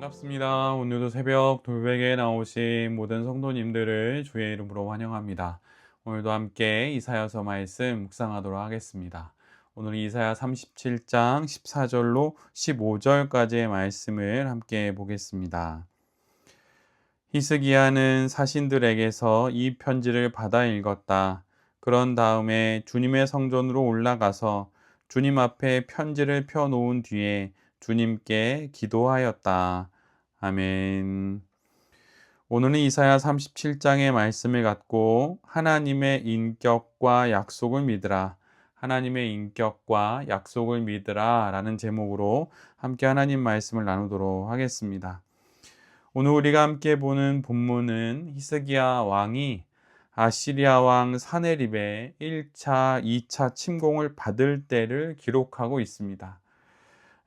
반갑습니다. 오늘도 새벽 돌베개에 나오신 모든 성도님들을 주의 이름으로 환영합니다. 오늘도 함께 이사야서 말씀 묵상하도록 하겠습니다. 오늘 이사야 37장 14절로 15절까지의 말씀을 함께 보겠습니다. 히스기야는 사신들에게서 이 편지를 받아 읽었다. 그런 다음에 주님의 성전으로 올라가서 주님 앞에 편지를 펴놓은 뒤에 주님께 기도하였다. 아멘. 오늘은 이사야 37장의 말씀을 갖고 하나님의 인격과 약속을 믿으라. 하나님의 인격과 약속을 믿으라 라는 제목으로 함께 하나님 말씀을 나누도록 하겠습니다. 오늘 우리가 함께 보는 본문은 히스기야 왕이 아시리아 왕 사네립의 1차, 2차 침공을 받을 때를 기록하고 있습니다.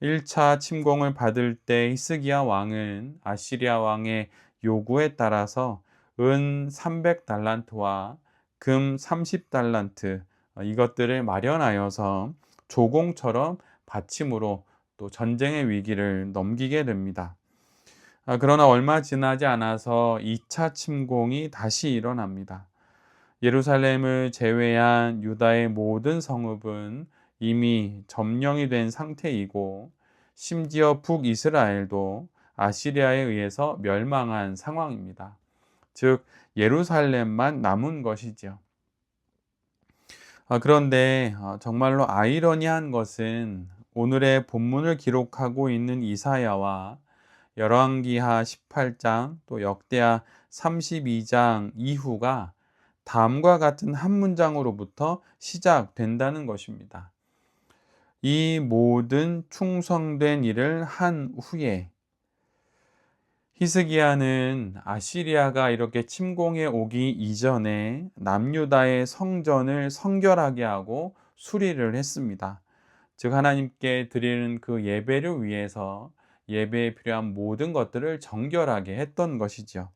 1차 침공을 받을 때 히스기야 왕은 아시리아 왕의 요구에 따라서 은 300달란트와 금 30달란트 이것들을 마련하여서 조공처럼 바침으로 또 전쟁의 위기를 넘기게 됩니다. 그러나 얼마 지나지 않아서 2차 침공이 다시 일어납니다. 예루살렘을 제외한 유다의 모든 성읍은 이미 점령이 된 상태이고 심지어 북이스라엘도 아시리아에 의해서 멸망한 상황입니다. 즉 예루살렘만 남은 것이죠. 그런데 정말로 아이러니한 것은 오늘의 본문을 기록하고 있는 이사야와 열왕기하 18장 또 역대하 32장 이후가 다음과 같은 한 문장으로부터 시작된다는 것입니다. 이 모든 충성된 일을 한 후에 히스기야는 아시리아가 이렇게 침공해 오기 이전에 남유다의 성전을 성결하게 하고 수리를 했습니다. 즉 하나님께 드리는 그 예배를 위해서 예배에 필요한 모든 것들을 정결하게 했던 것이죠.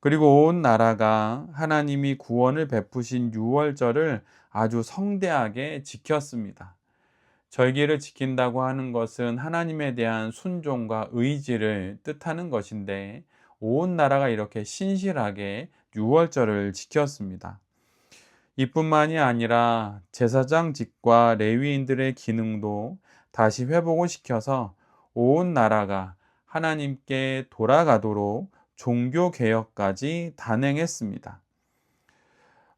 그리고 온 나라가 하나님이 구원을 베푸신 유월절을 아주 성대하게 지켰습니다. 절기를 지킨다고 하는 것은 하나님에 대한 순종과 의지를 뜻하는 것인데 온 나라가 이렇게 신실하게 유월절을 지켰습니다. 이뿐만이 아니라 제사장직과 레위인들의 기능도 다시 회복을 시켜서 온 나라가 하나님께 돌아가도록 종교개혁까지 단행했습니다.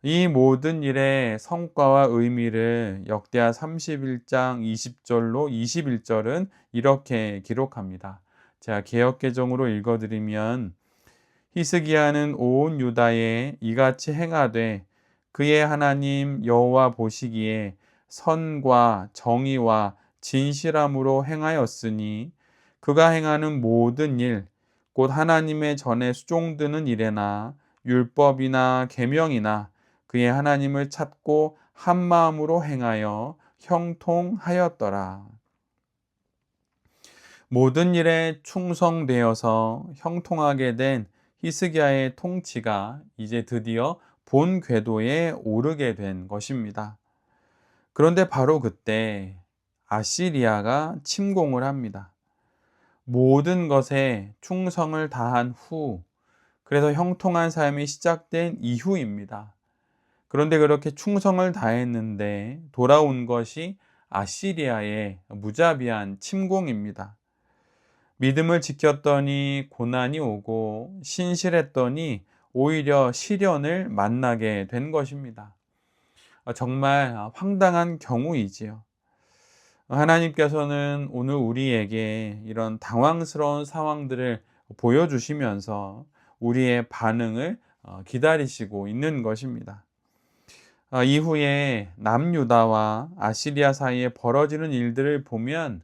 이 모든 일의 성과와 의미를 역대하 31장 20절로 21절은 이렇게 기록합니다. 제가 개역개정으로 읽어드리면 히스기야는 온 유다에 이같이 행하되 그의 하나님 여호와 보시기에 선과 정의와 진실함으로 행하였으니 그가 행하는 모든 일 곧 하나님의 전에 수종드는 일에나 율법이나 계명이나 그의 하나님을 찾고 한 마음으로 행하여 형통하였더라. 모든 일에 충성되어서 형통하게 된 히스기야의 통치가 이제 드디어 본 궤도에 오르게 된 것입니다. 그런데 바로 그때 아시리아가 침공을 합니다. 모든 것에 충성을 다한 후, 그래서 형통한 삶이 시작된 이후입니다. 그런데 그렇게 충성을 다했는데 돌아온 것이 아시리아의 무자비한 침공입니다. 믿음을 지켰더니 고난이 오고 신실했더니 오히려 시련을 만나게 된 것입니다. 정말 황당한 경우이지요. 하나님께서는 오늘 우리에게 이런 당황스러운 상황들을 보여주시면서 우리의 반응을 기다리시고 있는 것입니다. 이후에 남유다와 아시리아 사이에 벌어지는 일들을 보면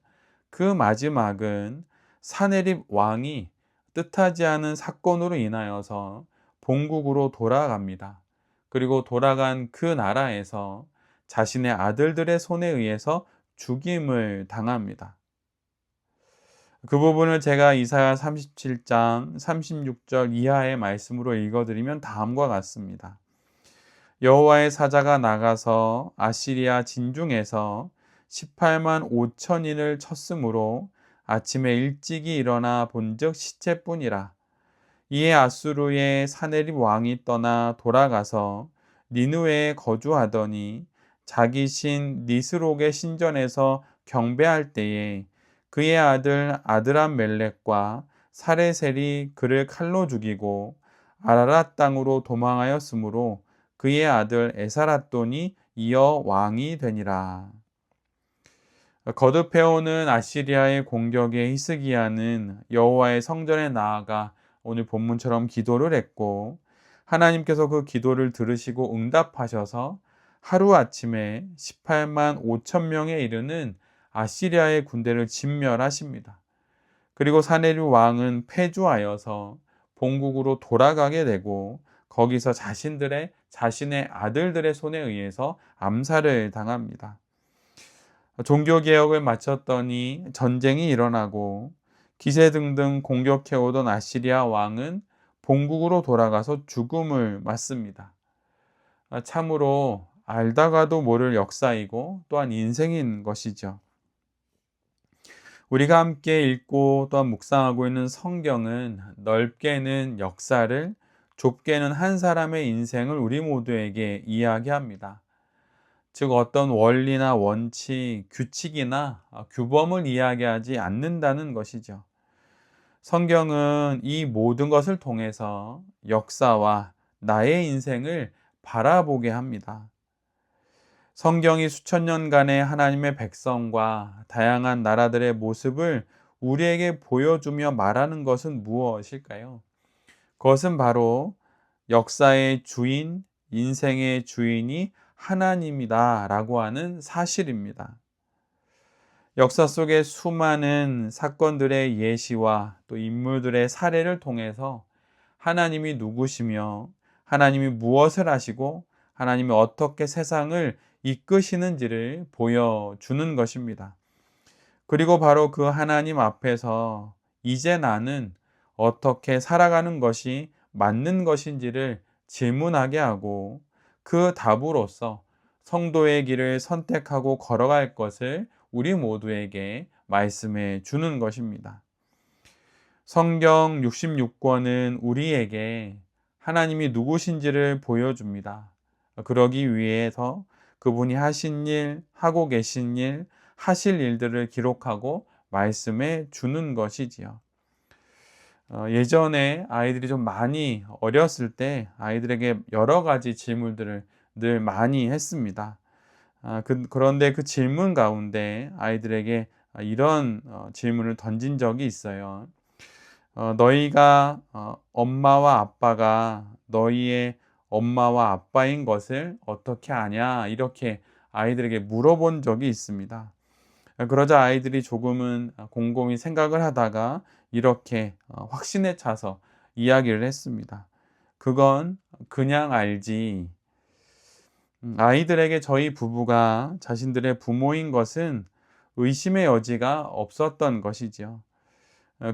그 마지막은 사네립 왕이 뜻하지 않은 사건으로 인하여서 본국으로 돌아갑니다. 그리고 돌아간 그 나라에서 자신의 아들들의 손에 의해서 죽임을 당합니다. 그 부분을 제가 이사야 37장 36절 이하의 말씀으로 읽어드리면 다음과 같습니다. 여호와의 사자가 나가서 아시리아 진중에서 18만 5천인을 쳤으므로 아침에 일찍이 일어나 본즉 시체뿐이라. 이에 아수르의 사네립 왕이 떠나 돌아가서 니느웨에 거주하더니 자기 신 니스록의 신전에서 경배할 때에 그의 아들 아드람멜렉과 사레셀이 그를 칼로 죽이고 아라랏 땅으로 도망하였으므로 그의 아들 에사랏돈이 이어 왕이 되니라. 거듭해오는 아시리아의 공격에 히스기야는 여호와의 성전에 나아가 오늘 본문처럼 기도를 했고, 하나님께서 그 기도를 들으시고 응답하셔서 하루아침에 18만 5천 명에 이르는 아시리아의 군대를 진멸하십니다. 그리고 사네립 왕은 패주하여서 본국으로 돌아가게 되고, 거기서 자신의 아들들의 손에 의해서 암살을 당합니다. 종교개혁을 마쳤더니 전쟁이 일어나고 기세등등 공격해오던 아시리아 왕은 본국으로 돌아가서 죽음을 맞습니다. 참으로 알다가도 모를 역사이고 또한 인생인 것이죠. 우리가 함께 읽고 또한 묵상하고 있는 성경은 넓게는 역사를, 좁게는 한 사람의 인생을 우리 모두에게 이야기합니다. 즉 어떤 원리나 원칙, 규칙이나 규범을 이야기하지 않는다는 것이죠. 성경은 이 모든 것을 통해서 역사와 나의 인생을 바라보게 합니다. 성경이 수천 년간의 하나님의 백성과 다양한 나라들의 모습을 우리에게 보여주며 말하는 것은 무엇일까요? 그것은 바로 역사의 주인, 인생의 주인이 하나님이다 라고 하는 사실입니다. 역사 속의 수많은 사건들의 예시와 또 인물들의 사례를 통해서 하나님이 누구시며 하나님이 무엇을 하시고 하나님이 어떻게 세상을 이끄시는지를 보여주는 것입니다. 그리고 바로 그 하나님 앞에서 이제 나는 어떻게 살아가는 것이 맞는 것인지를 질문하게 하고 그 답으로서 성도의 길을 선택하고 걸어갈 것을 우리 모두에게 말씀해 주는 것입니다. 성경 66권은 우리에게 하나님이 누구신지를 보여줍니다. 그러기 위해서 그분이 하신 일, 하고 계신 일, 하실 일들을 기록하고 말씀해 주는 것이지요. 예전에 아이들이 좀 많이 어렸을 때 아이들에게 여러 가지 질문들을 늘 많이 했습니다. 그런데 그 질문 가운데 아이들에게 이런 질문을 던진 적이 있어요. 너희가 엄마와 아빠가 너희의 엄마와 아빠인 것을 어떻게 아냐? 이렇게 아이들에게 물어본 적이 있습니다. 그러자 아이들이 조금은 곰곰이 생각을 하다가 이렇게 확신에 차서 이야기를 했습니다. 그건 그냥 알지. 아이들에게 저희 부부가 자신들의 부모인 것은 의심의 여지가 없었던 것이지요.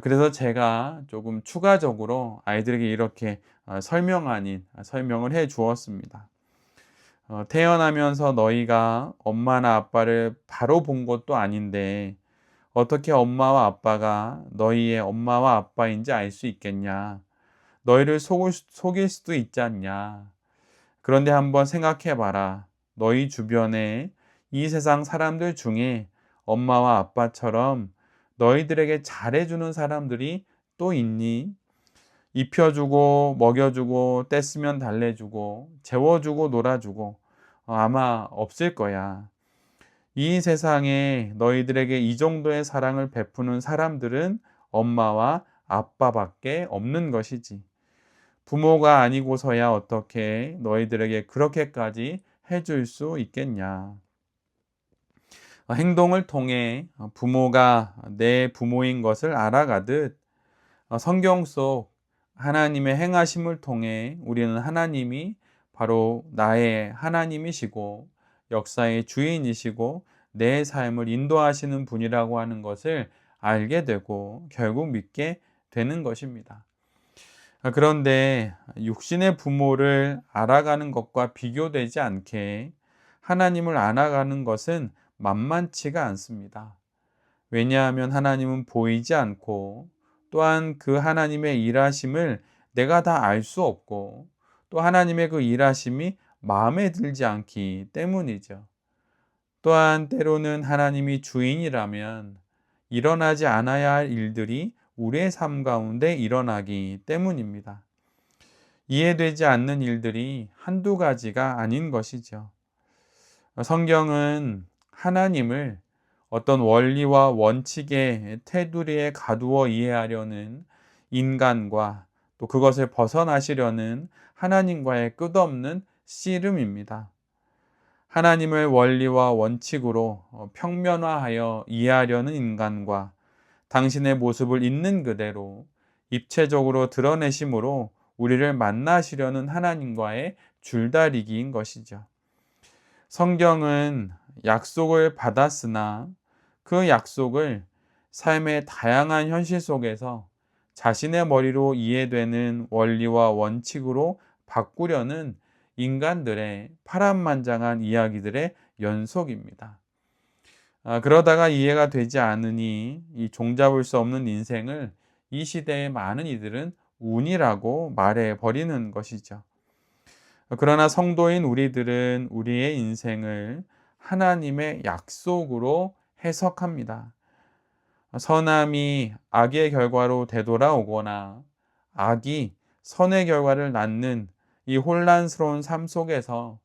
그래서 제가 조금 추가적으로 아이들에게 이렇게 설명 아닌 설명을 해 주었습니다. 태어나면서 너희가 엄마나 아빠를 바로 본 것도 아닌데 어떻게 엄마와 아빠가 너희의 엄마와 아빠인지 알 수 있겠냐? 너희를 속일 수도 있지 않냐? 그런데 한번 생각해 봐라. 너희 주변에 이 세상 사람들 중에 엄마와 아빠처럼 너희들에게 잘해주는 사람들이 또 있니? 입혀주고 먹여주고 떼쓰면 달래주고 재워주고 놀아주고 아마 없을 거야. 이 세상에 너희들에게 이 정도의 사랑을 베푸는 사람들은 엄마와 아빠밖에 없는 것이지. 부모가 아니고서야 어떻게 너희들에게 그렇게까지 해줄 수 있겠냐. 행동을 통해 부모가 내 부모인 것을 알아가듯 성경 속 하나님의 행하심을 통해 우리는 하나님이 바로 나의 하나님이시고 역사의 주인이시고 내 삶을 인도하시는 분이라고 하는 것을 알게 되고 결국 믿게 되는 것입니다. 그런데 육신의 부모를 알아가는 것과 비교되지 않게 하나님을 알아가는 것은 만만치가 않습니다. 왜냐하면 하나님은 보이지 않고 또한 그 하나님의 일하심을 내가 다 알 수 없고 또 하나님의 그 일하심이 마음에 들지 않기 때문이죠. 또한 때로는 하나님이 주인이라면 일어나지 않아야 할 일들이 우리의 삶 가운데 일어나기 때문입니다. 이해되지 않는 일들이 한두 가지가 아닌 것이죠. 성경은 하나님을 어떤 원리와 원칙의 테두리에 가두어 이해하려는 인간과 또 그것을 벗어나시려는 하나님과의 끝없는 씨름입니다. 하나님을 원리와 원칙으로 평면화하여 이해하려는 인간과 당신의 모습을 있는 그대로 입체적으로 드러내심으로 우리를 만나시려는 하나님과의 줄다리기인 것이죠. 성경은 약속을 받았으나 그 약속을 삶의 다양한 현실 속에서 자신의 머리로 이해되는 원리와 원칙으로 바꾸려는 인간들의 파란만장한 이야기들의 연속입니다. 그러다가 이해가 되지 않으니 이 종잡을 수 없는 인생을 이 시대의 많은 이들은 운이라고 말해 버리는 것이죠. 그러나 성도인 우리들은 우리의 인생을 하나님의 약속으로 해석합니다. 선함이 악의 결과로 되돌아오거나 악이 선의 결과를 낳는 이 혼란스러운 삶 속에서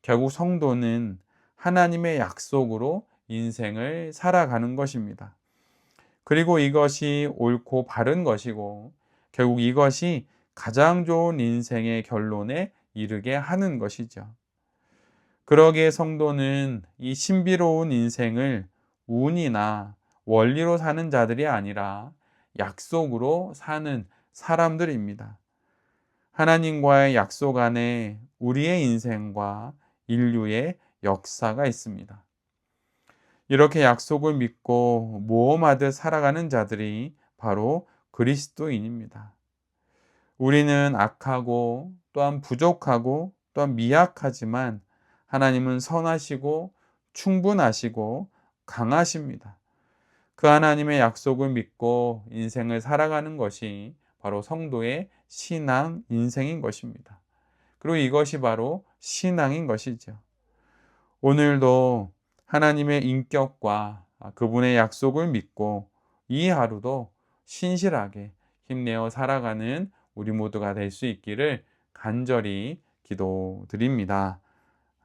결국 성도는 하나님의 약속으로 인생을 살아가는 것입니다. 그리고 이것이 옳고 바른 것이고 결국 이것이 가장 좋은 인생의 결론에 이르게 하는 것이죠. 그러기에 성도는 이 신비로운 인생을 운이나 원리로 사는 자들이 아니라 약속으로 사는 사람들입니다. 하나님과의 약속 안에 우리의 인생과 인류의 역사가 있습니다. 이렇게 약속을 믿고 모험하듯 살아가는 자들이 바로 그리스도인입니다. 우리는 악하고 또한 부족하고 또한 미약하지만 하나님은 선하시고 충분하시고 강하십니다. 그 하나님의 약속을 믿고 인생을 살아가는 것이 바로 성도의 신앙 인생인 것입니다. 그리고 이것이 바로 신앙인 것이죠. 오늘도 하나님의 인격과 그분의 약속을 믿고 이 하루도 신실하게 힘내어 살아가는 우리 모두가 될 수 있기를 간절히 기도드립니다.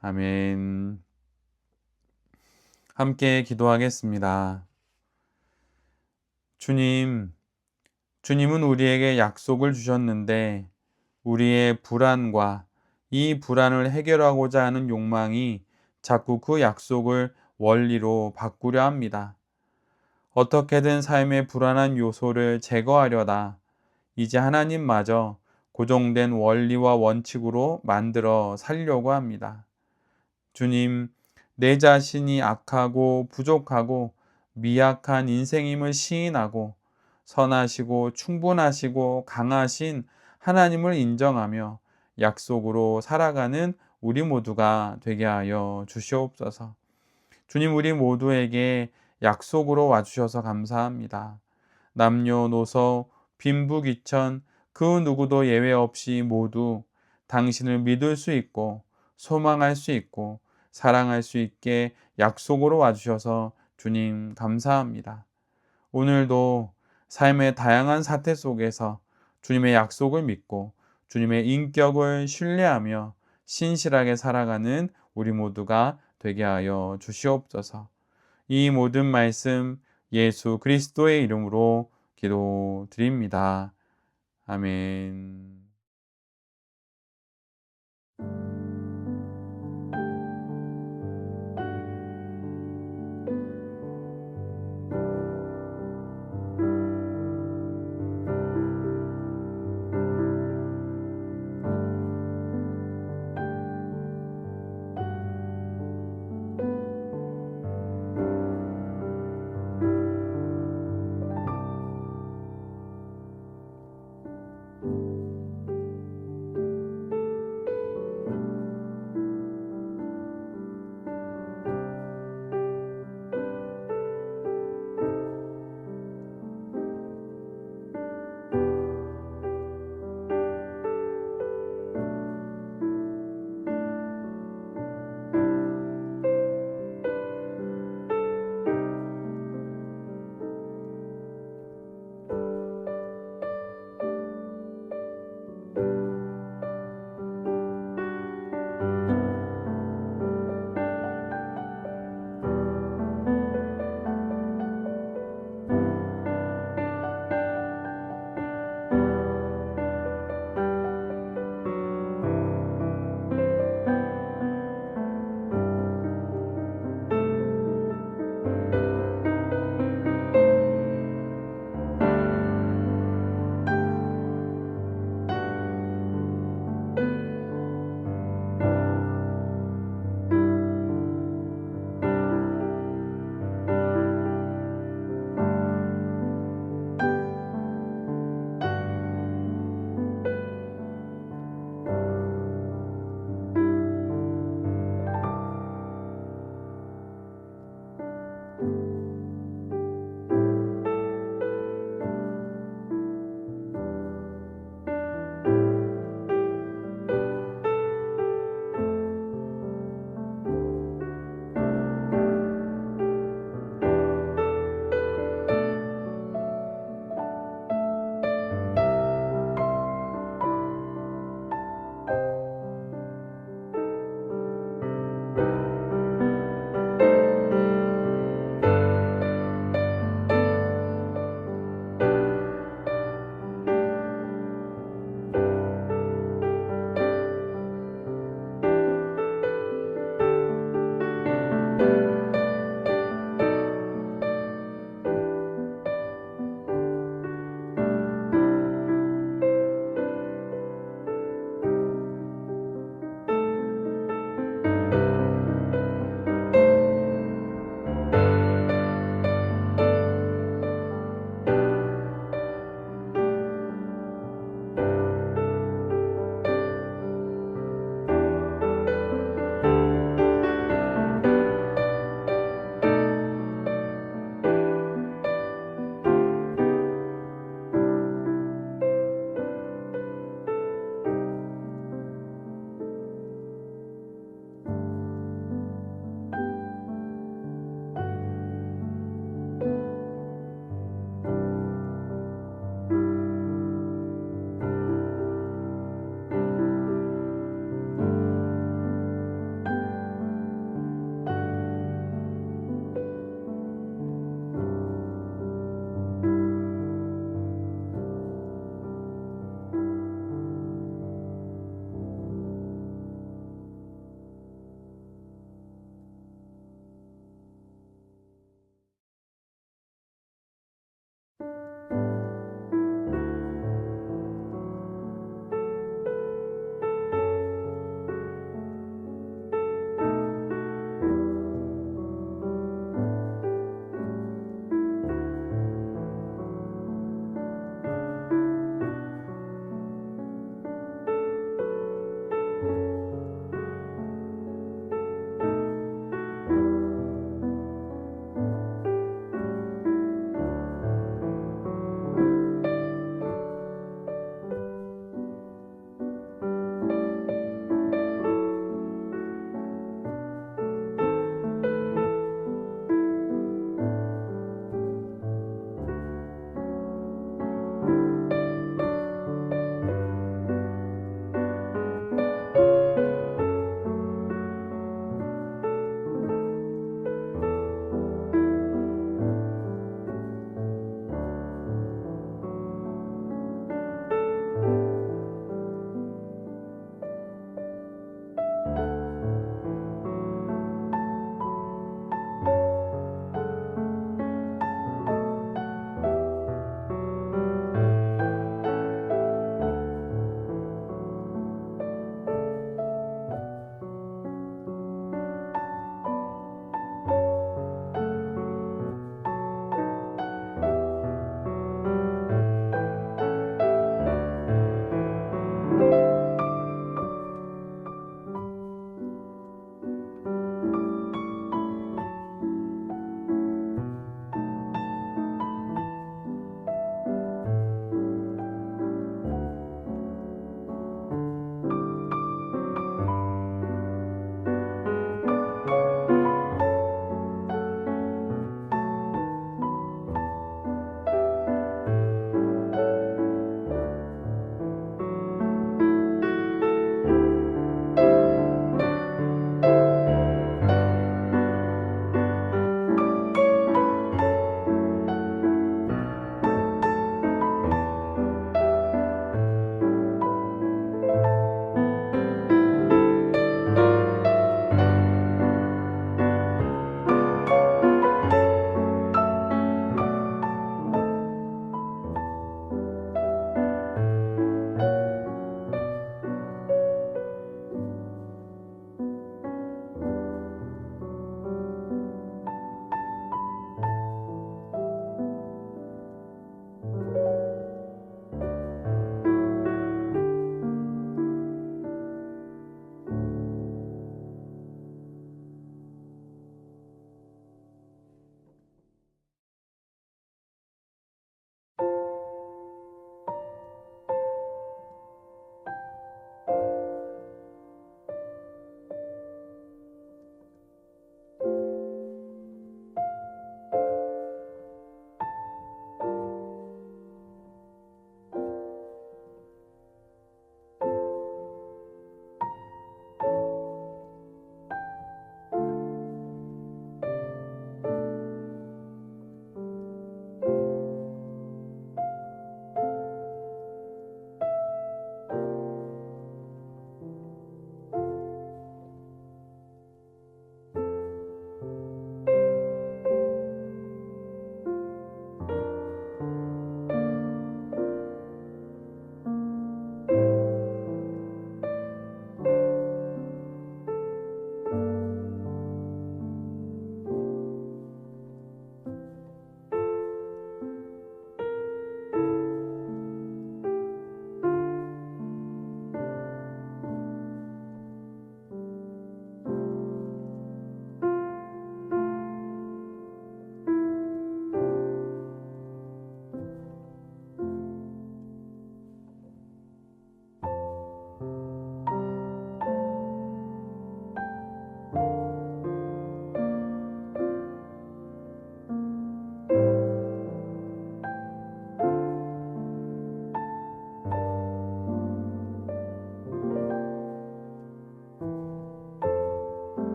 아멘. 함께 기도하겠습니다. 주님은 우리에게 약속을 주셨는데 우리의 불안과 이 불안을 해결하고자 하는 욕망이 자꾸 그 약속을 원리로 바꾸려 합니다. 어떻게든 삶의 불안한 요소를 제거하려다 이제 하나님마저 고정된 원리와 원칙으로 만들어 살려고 합니다. 주님, 내 자신이 악하고 부족하고 미약한 인생임을 시인하고 선하시고 충분하시고 강하신 하나님을 인정하며 약속으로 살아가는 우리 모두가 되게 하여 주시옵소서. 주님, 우리 모두에게 약속으로 와주셔서 감사합니다. 남녀노소 빈부귀천 그 누구도 예외 없이 모두 당신을 믿을 수 있고 소망할 수 있고 사랑할 수 있게 약속으로 와주셔서 주님 감사합니다. 오늘도 삶의 다양한 사태 속에서 주님의 약속을 믿고 주님의 인격을 신뢰하며 신실하게 살아가는 우리 모두가 되게 하여 주시옵소서. 이 모든 말씀 예수 그리스도의 이름으로 기도드립니다. 아멘.